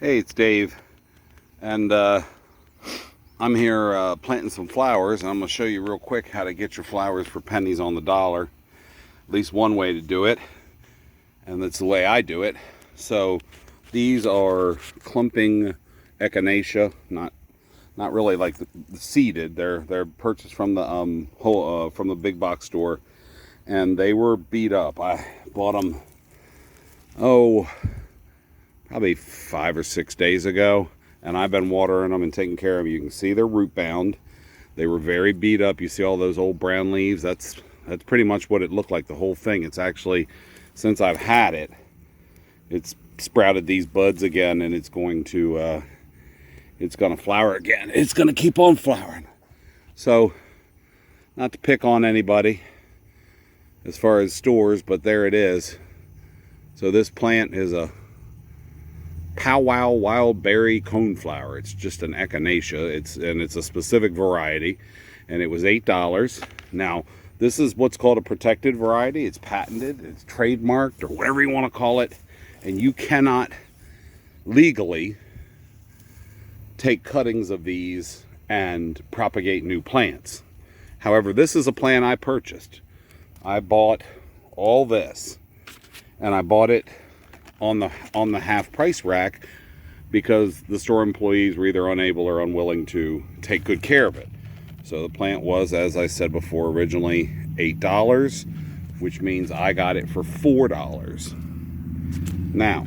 Hey, it's Dave, and I'm here planting some flowers, and I'm going to show you real quick how to get your flowers for pennies on the dollar. At least one way to do it, and that's the way I do it. So these are clumping echinacea, not really like the seeded. They're purchased from the from the big box store, and they were beat up. I bought them probably 5 or 6 days ago, and I've been watering them and taking care of them. You can see they're root bound. They were very beat up. You see all those old brown leaves? That's pretty much what it looked like, the whole thing. It's actually, since I've had it, it's sprouted these buds again, and it's going to flower again. It's going to keep on flowering. So, not to pick on anybody as far as stores, but there it is. So this plant is a Powwow wild berry coneflower. It's just an echinacea. It's a specific variety, and it was $8. Now, this is what's called a protected variety. It's patented, it's trademarked, or whatever you want to call it, and you cannot legally take cuttings of these and propagate new plants. However, this is a plant I purchased. I bought all this, and I bought it on the half price rack because the store employees were either unable or unwilling to take good care of it. So the plant was, as I said before, originally $8, which means I got it for $4. Now,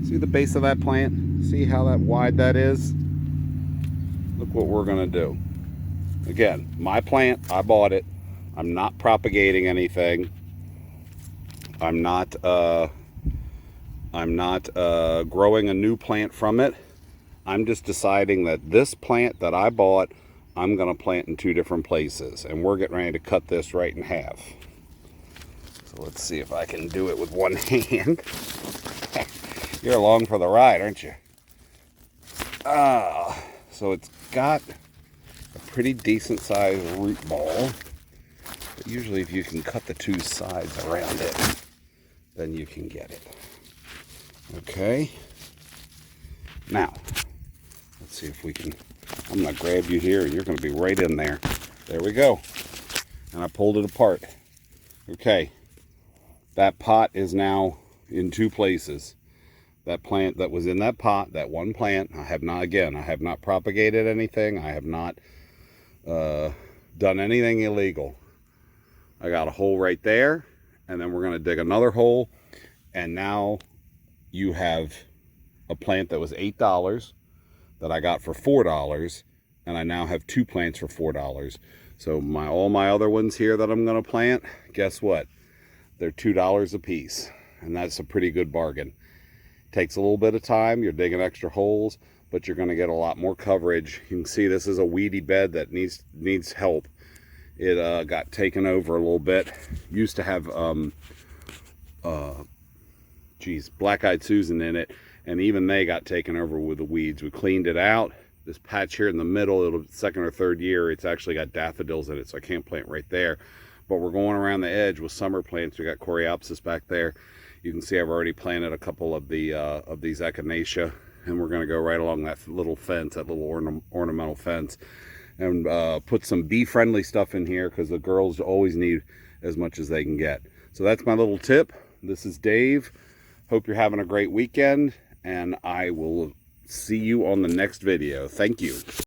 see the base of that plant? See how that wide that is? Look what we're gonna do. Again, my plant, I bought it. I'm not propagating anything. I'm not growing a new plant from it. I'm just deciding that this plant that I bought, I'm going to plant in 2 different places. And we're getting ready to cut this right in half. So let's see if I can do it with one hand. You're along for the ride, aren't you? So it's got a pretty decent sized root ball. But usually if you can cut the 2 sides around it, then you can get it. Okay. Now, let's see if we can, I'm going to grab you here and you're going to be right in there. There we go. And I pulled it apart. Okay. That pot is now in 2 places. That plant that was in that pot, that one plant, I have not propagated anything. I have not done anything illegal. I got a hole right there, and then we're going to dig another hole, and now you have a plant that was $8 that I got for $4, and I now have 2 plants for $4. So all my other ones here that I'm going to plant, guess what? They're $2 a piece, and that's a pretty good bargain. Takes a little bit of time. You're digging extra holes, but you're going to get a lot more coverage. You can see this is a weedy bed that needs help. It got taken over a little bit. Used to have Black-Eyed Susan in it, and even they got taken over with the weeds. We cleaned it out. This patch here in the middle, second or third year, it's actually got daffodils in it, so I can't plant right there. But we're going around the edge with summer plants. We got Coreopsis back there. You can see I've already planted a couple of these echinacea, and we're going to go right along that little fence, that little ornamental fence, and put some bee-friendly stuff in here because the girls always need as much as they can get. So that's my little tip. This is Dave. Hope you're having a great weekend, and I will see you on the next video. Thank you.